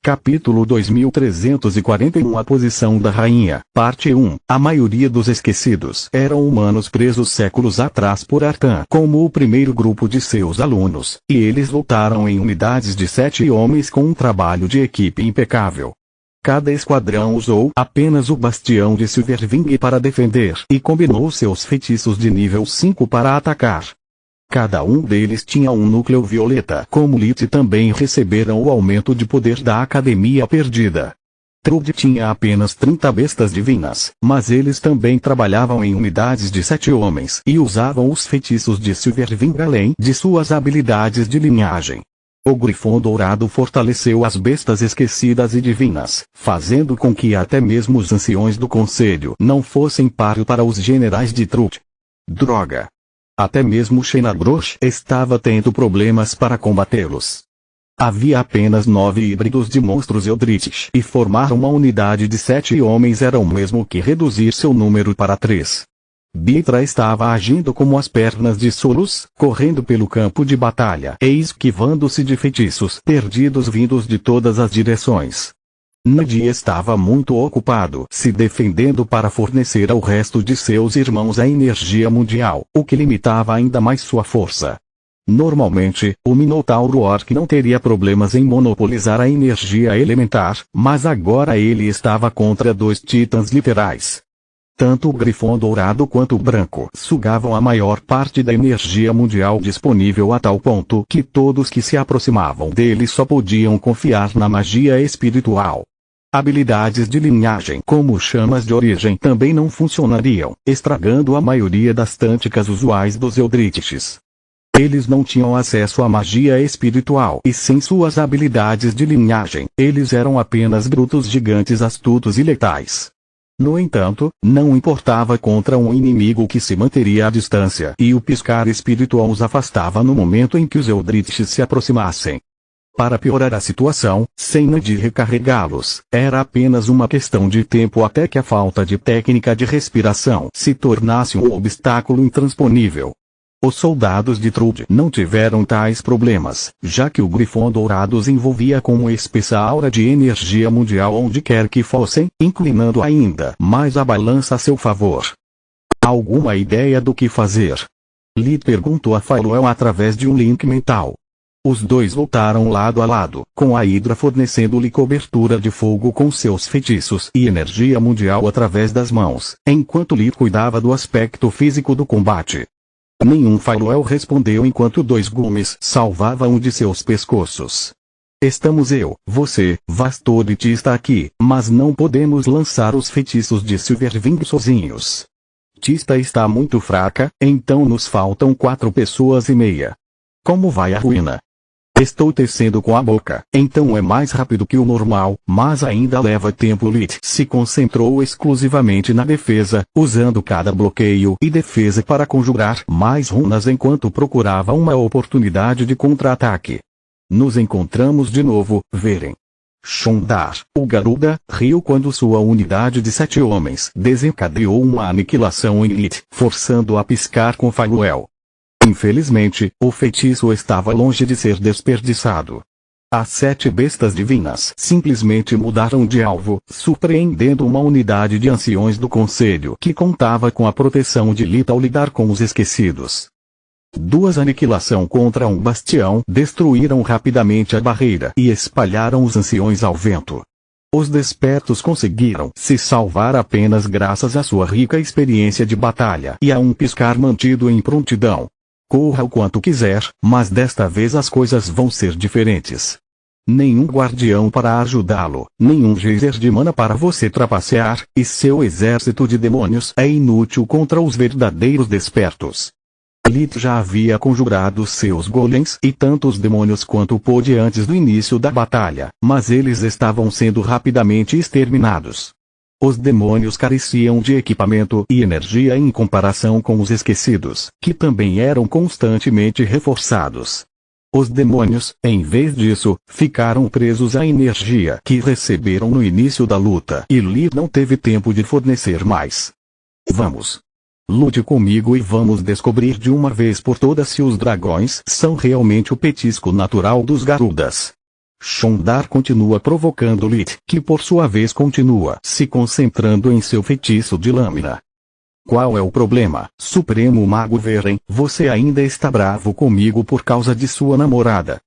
Capítulo 2341 A posição da rainha, parte 1. A maioria dos esquecidos eram humanos presos séculos atrás por Artan como o primeiro grupo de seus alunos, e eles lutaram em unidades de 7 homens com um trabalho de equipe impecável. Cada esquadrão usou apenas o bastião de Silverwing para defender e combinou seus feitiços de nível 5 para atacar. Cada um deles tinha um núcleo violeta. Como Lit também receberam o aumento de poder da Academia Perdida. Trude tinha apenas 30 bestas divinas, mas eles também trabalhavam em unidades de 7 homens e usavam os feitiços de Silverwing além de suas habilidades de linhagem. O Grifão Dourado fortaleceu as bestas esquecidas e divinas, fazendo com que até mesmo os anciões do Conselho não fossem páreo para os generais de Trude. Droga! Até mesmo Xenagrosh estava tendo problemas para combatê-los. Havia apenas 9 híbridos de monstros Eldritch e formar uma unidade de 7 homens era o mesmo que reduzir seu número para 3. Bitra estava agindo como as pernas de Solus, correndo pelo campo de batalha e esquivando-se de feitiços perdidos vindos de todas as direções. Nadia estava muito ocupado se defendendo para fornecer ao resto de seus irmãos a energia mundial, o que limitava ainda mais sua força. Normalmente, o Minotauro Orc não teria problemas em monopolizar a energia elementar, mas agora ele estava contra 2 titãs literais. Tanto o Grifão Dourado quanto o Branco sugavam a maior parte da energia mundial disponível a tal ponto que todos que se aproximavam dele só podiam confiar na magia espiritual. Habilidades de linhagem como chamas de origem também não funcionariam, estragando a maioria das táticas usuais dos Eldritches. Eles não tinham acesso à magia espiritual e sem suas habilidades de linhagem, eles eram apenas brutos gigantes astutos e letais. No entanto, não importava contra um inimigo que se manteria à distância e o piscar espiritual os afastava no momento em que os Eldritches se aproximassem. Para piorar a situação, sem Nadir recarregá-los, era apenas uma questão de tempo até que a falta de técnica de respiração se tornasse um obstáculo intransponível. Os soldados de Trude não tiveram tais problemas, já que o Grifão Dourado os envolvia com uma espessa aura de energia mundial onde quer que fossem, inclinando ainda mais a balança a seu favor. Alguma ideia do que fazer? Lit perguntou a Faeluel através de um link mental. Os dois lutaram lado a lado, com a Hydra fornecendo-lhe cobertura de fogo com seus feitiços e energia mundial através das mãos, enquanto Lit cuidava do aspecto físico do combate. Nenhum Faeluel respondeu enquanto 2 gumes salvavam um de seus pescoços. Estamos você, Vastorit está aqui, mas não podemos lançar os feitiços de Silverwing sozinhos. Tista está muito fraca, então nos faltam 4 pessoas e meia. Como vai a ruína? Estou tecendo com a boca, então é mais rápido que o normal, mas ainda leva tempo. Lit se concentrou exclusivamente na defesa, usando cada bloqueio e defesa para conjurar mais runas enquanto procurava uma oportunidade de contra-ataque. Nos encontramos de novo, Veren. Shondar, o Garuda, riu quando sua unidade de 7 homens desencadeou uma aniquilação em Lit, forçando-a a piscar com Faeluel. Infelizmente, o feitiço estava longe de ser desperdiçado. As 7 bestas divinas simplesmente mudaram de alvo, surpreendendo uma unidade de anciões do Conselho que contava com a proteção de Lit ao lidar com os esquecidos. 2 aniquilação contra um bastião destruíram rapidamente a barreira e espalharam os anciões ao vento. Os despertos conseguiram se salvar apenas graças à sua rica experiência de batalha e a um piscar mantido em prontidão. Corra o quanto quiser, mas desta vez as coisas vão ser diferentes. Nenhum guardião para ajudá-lo, nenhum geyser de mana para você trapacear, e seu exército de demônios é inútil contra os verdadeiros despertos. Lit já havia conjurado seus golems e tantos demônios quanto pôde antes do início da batalha, mas eles estavam sendo rapidamente exterminados. Os demônios careciam de equipamento e energia em comparação com os esquecidos, que também eram constantemente reforçados. Os demônios, em vez disso, ficaram presos à energia que receberam no início da luta e Lit não teve tempo de fornecer mais. Vamos. Lute comigo e vamos descobrir de uma vez por todas se os dragões são realmente o petisco natural dos Garudas. Shondar continua provocando Lit, que por sua vez continua se concentrando em seu feitiço de lâmina. Qual é o problema, Supremo Mago Veren? Você ainda está bravo comigo por causa de sua namorada?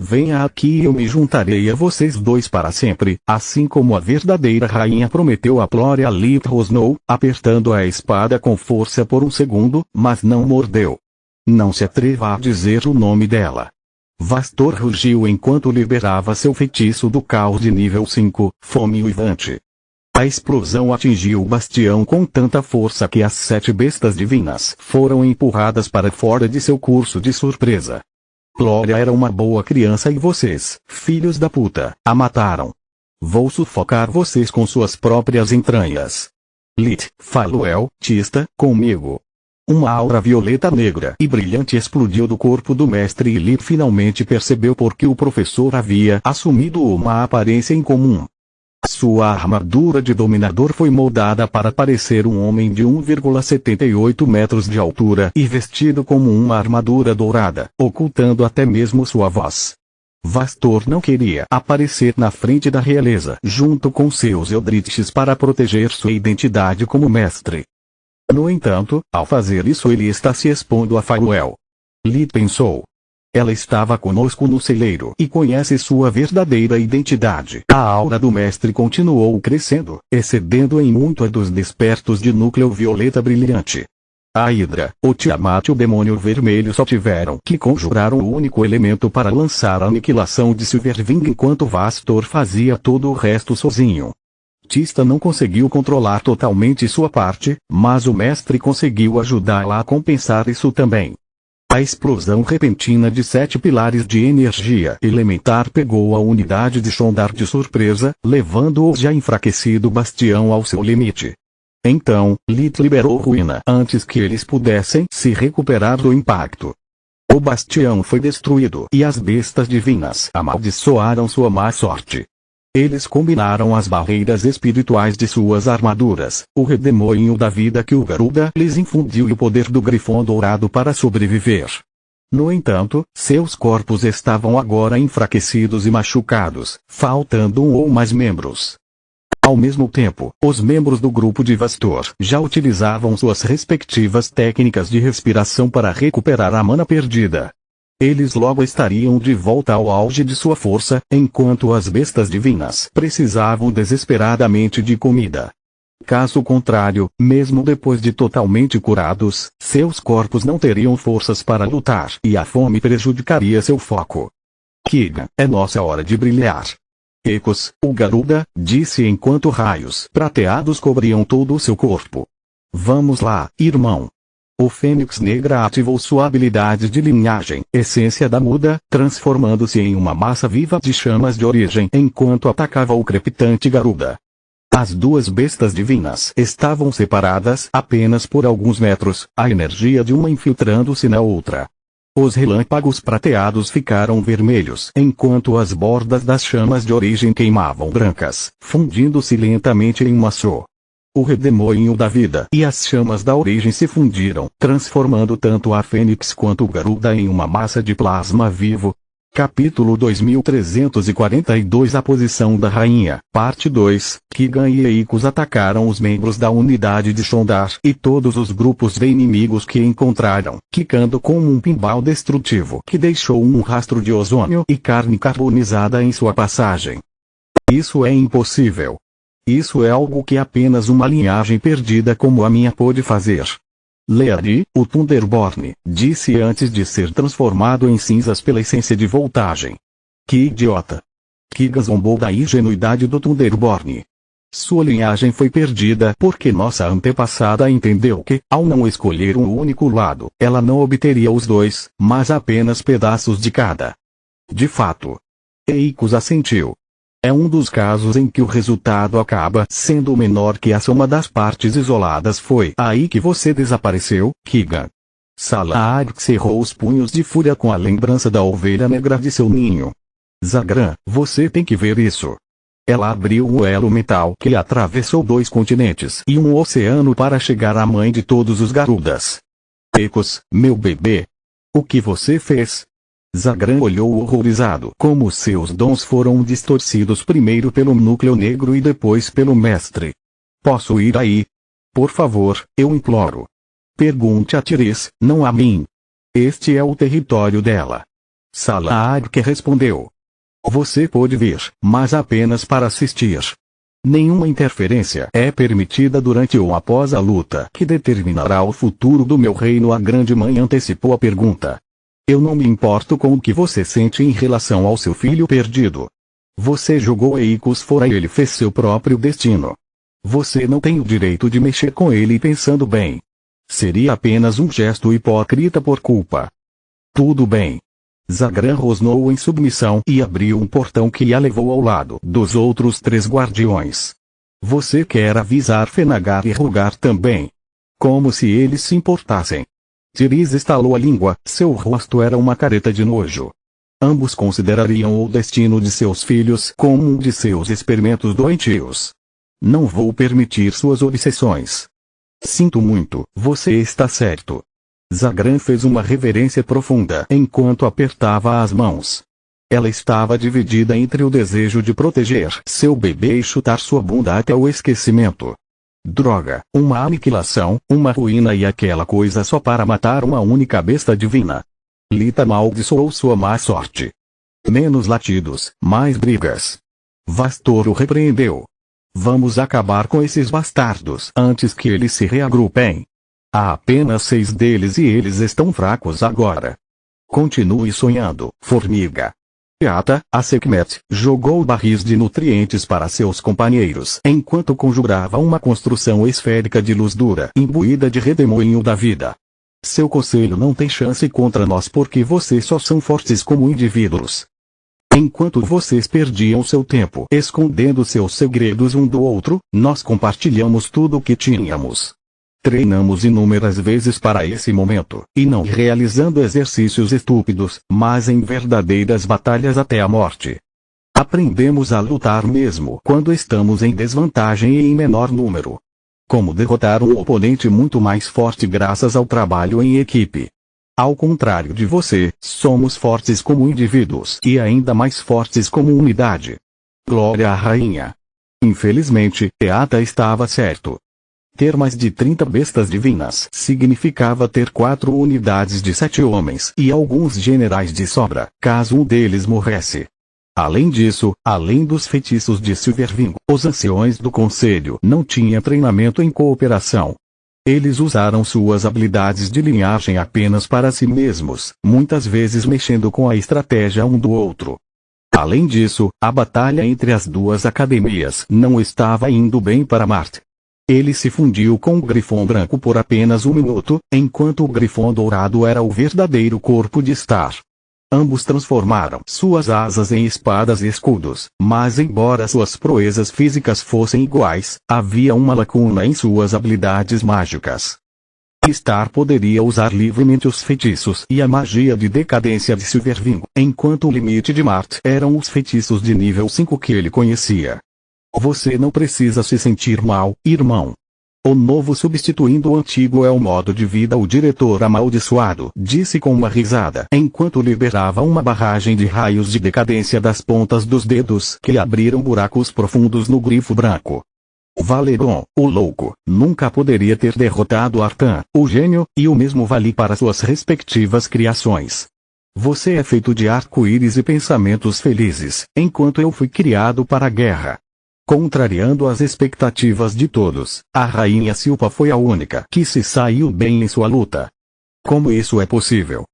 Venha aqui e eu me juntarei a vocês dois para sempre, assim como a verdadeira rainha prometeu a Floria Lit rosnou, apertando a espada com força por um segundo, mas não mordeu. Não se atreva a dizer o nome dela. Vastor rugiu enquanto liberava seu feitiço do caos de nível 5, Fome Uivante. A explosão atingiu o bastião com tanta força que as 7 bestas divinas foram empurradas para fora de seu curso de surpresa. Floria era uma boa criança e vocês, filhos da puta, a mataram. Vou sufocar vocês com suas próprias entranhas. Lit, Faluel, Tista, comigo. Uma aura violeta negra e brilhante explodiu do corpo do mestre e Lit finalmente percebeu por que o professor havia assumido uma aparência incomum. Sua armadura de dominador foi moldada para parecer um homem de 1,78 metros de altura e vestido como uma armadura dourada, ocultando até mesmo sua voz. Vastor não queria aparecer na frente da realeza junto com seus Eldritches para proteger sua identidade como mestre. No entanto, ao fazer isso ele está se expondo a Faluel. Lit pensou. Ela estava conosco no celeiro e conhece sua verdadeira identidade. A aura do mestre continuou crescendo, excedendo em muito a dos despertos de núcleo violeta brilhante. A Hidra, o Tiamat e o demônio vermelho só tiveram que conjurar o único elemento para lançar a aniquilação de Silverwing enquanto Vastor fazia todo o resto sozinho. Tista não conseguiu controlar totalmente sua parte, mas o mestre conseguiu ajudá-la a compensar isso também. A explosão repentina de 7 pilares de energia elementar pegou a unidade de Shondar de surpresa, levando o já enfraquecido bastião ao seu limite. Então, Lit liberou ruína antes que eles pudessem se recuperar do impacto. O bastião foi destruído e as bestas divinas amaldiçoaram sua má sorte. Eles combinaram as barreiras espirituais de suas armaduras, o redemoinho da vida que o Garuda lhes infundiu e o poder do Grifão Dourado para sobreviver. No entanto, seus corpos estavam agora enfraquecidos e machucados, faltando um ou mais membros. Ao mesmo tempo, os membros do grupo de Vastor já utilizavam suas respectivas técnicas de respiração para recuperar a mana perdida. Eles logo estariam de volta ao auge de sua força, enquanto as bestas divinas precisavam desesperadamente de comida. Caso contrário, mesmo depois de totalmente curados, seus corpos não teriam forças para lutar e a fome prejudicaria seu foco. Kiga, é nossa hora de brilhar. Ecos, o Garuda, disse enquanto raios prateados cobriam todo o seu corpo. Vamos lá, irmão. O Fênix Negra ativou sua habilidade de linhagem, essência da muda, transformando-se em uma massa viva de chamas de origem enquanto atacava o crepitante Garuda. As duas bestas divinas estavam separadas apenas por alguns metros, a energia de uma infiltrando-se na outra. Os relâmpagos prateados ficaram vermelhos enquanto as bordas das chamas de origem queimavam brancas, fundindo-se lentamente em uma só. O redemoinho da vida e as chamas da origem se fundiram, transformando tanto a Fênix quanto o Garuda em uma massa de plasma vivo. Capítulo 2342 A posição da rainha, parte 2, Kigan e Eikos atacaram os membros da unidade de Shondar e todos os grupos de inimigos que encontraram, quicando como um pinball destrutivo que deixou um rastro de ozônio e carne carbonizada em sua passagem. Isso é impossível. Isso é algo que apenas uma linhagem perdida como a minha pôde fazer. Leari, o Thunderborn, disse antes de ser transformado em cinzas pela essência de voltagem. Que idiota! Kiga zombou da ingenuidade do Thunderborn. Sua linhagem foi perdida porque nossa antepassada entendeu que, ao não escolher um único lado, ela não obteria os dois, mas apenas pedaços de cada. De fato. Eikos assentiu. É um dos casos em que o resultado acaba sendo menor que a soma das partes isoladas. Foi aí que você desapareceu, Kiga. Salaar cerrou os punhos de fúria com a lembrança da ovelha negra de seu ninho. Zagran, você tem que ver isso. Ela abriu um elo metal que atravessou 2 continentes e um oceano para chegar à mãe de todos os Garudas. Ecos, meu bebê. O que você fez? Zagran olhou horrorizado como seus dons foram distorcidos primeiro pelo núcleo negro e depois pelo mestre. Posso ir aí? Por favor, eu imploro. Pergunte a Therese, não a mim. Este é o território dela. Salah-Arque respondeu. Você pode vir, mas apenas para assistir. Nenhuma interferência é permitida durante ou após a luta que determinará o futuro do meu reino. A grande mãe antecipou a pergunta. Eu não me importo com o que você sente em relação ao seu filho perdido. Você jogou Eikos fora e ele fez seu próprio destino. Você não tem o direito de mexer com ele pensando bem. Seria apenas um gesto hipócrita por culpa. Tudo bem. Zagran rosnou em submissão e abriu um portão que a levou ao lado dos outros 3 guardiões. Você quer avisar Fenagar e Rugar também? Como se eles se importassem. Therese estalou a língua, seu rosto era uma careta de nojo. Ambos considerariam o destino de seus filhos como um de seus experimentos doentios. Não vou permitir suas obsessões. Sinto muito, você está certo. Zagran fez uma reverência profunda enquanto apertava as mãos. Ela estava dividida entre o desejo de proteger seu bebê e chutar sua bunda até o esquecimento. Droga, uma aniquilação, uma ruína e aquela coisa só para matar uma única besta divina. Lita amaldiçoou sua má sorte. Menos latidos, mais brigas. Vastor o repreendeu. Vamos acabar com esses bastardos antes que eles se reagrupem. Há apenas 6 deles e eles estão fracos agora. Continue sonhando, formiga. Teata, a Sekhmet, jogou barris de nutrientes para seus companheiros enquanto conjurava uma construção esférica de luz dura imbuída de redemoinho da vida. Seu conselho não tem chance contra nós porque vocês só são fortes como indivíduos. Enquanto vocês perdiam seu tempo escondendo seus segredos um do outro, nós compartilhamos tudo o que tínhamos. Treinamos inúmeras vezes para esse momento, e não realizando exercícios estúpidos, mas em verdadeiras batalhas até a morte. Aprendemos a lutar mesmo quando estamos em desvantagem e em menor número. Como derrotar um oponente muito mais forte graças ao trabalho em equipe. Ao contrário de você, somos fortes como indivíduos e ainda mais fortes como unidade. Glória à rainha. Infelizmente, Teata estava certo. Ter mais de 30 bestas divinas significava ter 4 unidades de 7 homens e alguns generais de sobra, caso um deles morresse. Além disso, além dos feitiços de Silverwing, os anciões do conselho não tinham treinamento em cooperação. Eles usaram suas habilidades de linhagem apenas para si mesmos, muitas vezes mexendo com a estratégia um do outro. Além disso, a batalha entre as 2 academias não estava indo bem para Marte. Ele se fundiu com o Grifão Branco por apenas 1 minuto, enquanto o Grifão Dourado era o verdadeiro corpo de Star. Ambos transformaram suas asas em espadas e escudos, mas embora suas proezas físicas fossem iguais, havia uma lacuna em suas habilidades mágicas. Star poderia usar livremente os feitiços e a magia de decadência de Silverwing, enquanto o limite de Marte eram os feitiços de nível 5 que ele conhecia. Você não precisa se sentir mal, irmão. O novo substituindo o antigo é o modo de vida. O diretor amaldiçoado disse com uma risada enquanto liberava uma barragem de raios de decadência das pontas dos dedos que abriram buracos profundos no grifo branco. Valeron, o louco, nunca poderia ter derrotado Artan, o gênio, e o mesmo vale para suas respectivas criações. Você é feito de arco-íris e pensamentos felizes, enquanto eu fui criado para a guerra. Contrariando as expectativas de todos, a rainha Silpa foi a única que se saiu bem em sua luta. Como isso é possível?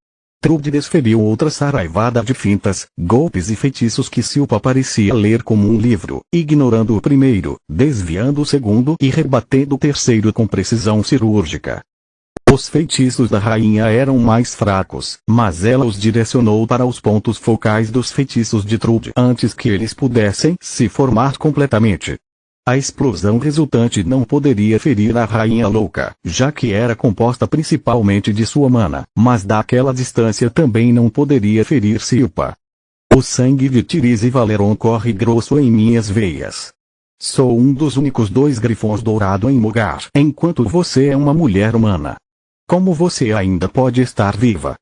Trude desferiu outra saraivada de fintas, golpes e feitiços que Silpa parecia ler como um livro, ignorando o primeiro, desviando o segundo e rebatendo o terceiro com precisão cirúrgica. Os feitiços da rainha eram mais fracos, mas ela os direcionou para os pontos focais dos feitiços de Trude antes que eles pudessem se formar completamente. A explosão resultante não poderia ferir a rainha louca, já que era composta principalmente de sua mana, mas daquela distância também não poderia ferir Silpa. O sangue de Therese e Valeron corre grosso em minhas veias. Sou um dos únicos 2 grifões dourado em Mogar, enquanto você é uma mulher humana. Como você ainda pode estar viva?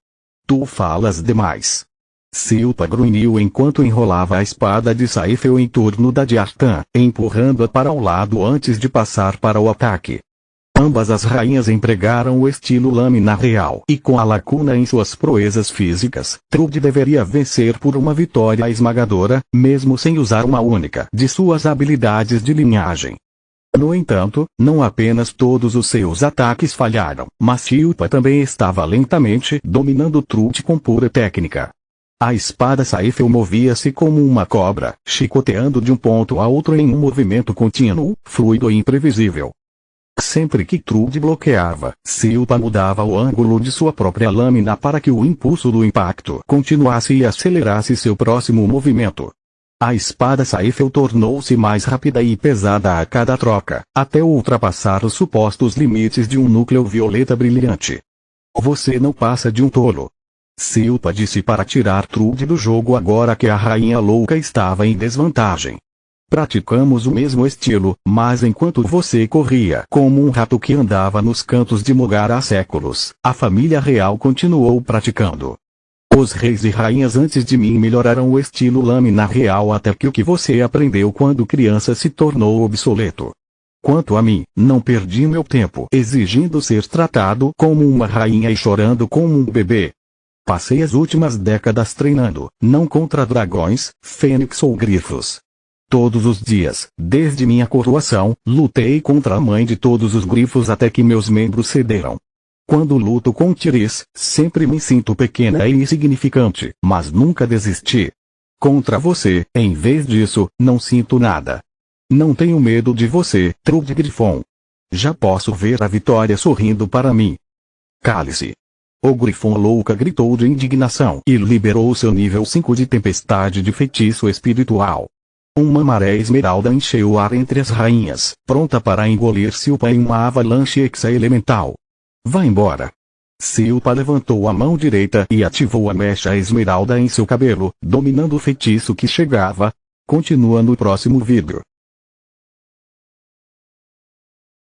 Tu falas demais. Silpa grunhiu enquanto enrolava a espada de Saifel em torno da de Artan, empurrando-a para o lado antes de passar para o ataque. Ambas as rainhas empregaram o estilo lâmina real e com a lacuna em suas proezas físicas, Trude deveria vencer por uma vitória esmagadora, mesmo sem usar uma única de suas habilidades de linhagem. No entanto, não apenas todos os seus ataques falharam, mas Silpa também estava lentamente dominando Trude com pura técnica. A espada Saifel movia-se como uma cobra, chicoteando de um ponto a outro em um movimento contínuo, fluido e imprevisível. Sempre que Trude bloqueava, Silpa mudava o ângulo de sua própria lâmina para que o impulso do impacto continuasse e acelerasse seu próximo movimento. A espada Saifel tornou-se mais rápida e pesada a cada troca, até ultrapassar os supostos limites de um núcleo violeta brilhante. Você não passa de um tolo. Silpa disse para tirar Trude do jogo agora que a rainha louca estava em desvantagem. Praticamos o mesmo estilo, mas enquanto você corria como um rato que andava nos cantos de Mogar há séculos, a família real continuou praticando. Os reis e rainhas antes de mim melhoraram o estilo lâmina real até que o que você aprendeu quando criança se tornou obsoleto. Quanto a mim, não perdi meu tempo exigindo ser tratado como uma rainha e chorando como um bebê. Passei as últimas décadas treinando, não contra dragões, fênix ou grifos. Todos os dias, desde minha coroação, lutei contra a mãe de todos os grifos até que meus membros cederam. Quando luto com Tiris, sempre me sinto pequena e insignificante, mas nunca desisti. Contra você, em vez disso, não sinto nada. Não tenho medo de você, Trude Grifon. Já posso ver a vitória sorrindo para mim. Cale-se. O Grifon louca gritou de indignação e liberou seu nível 5 de tempestade de feitiço espiritual. Uma maré esmeralda encheu o ar entre as rainhas, pronta para engolir Silpa em uma avalanche hexa-elemental. Vá embora. Silpa levantou a mão direita e ativou a mecha esmeralda em seu cabelo, dominando o feitiço que chegava. Continua no próximo vídeo.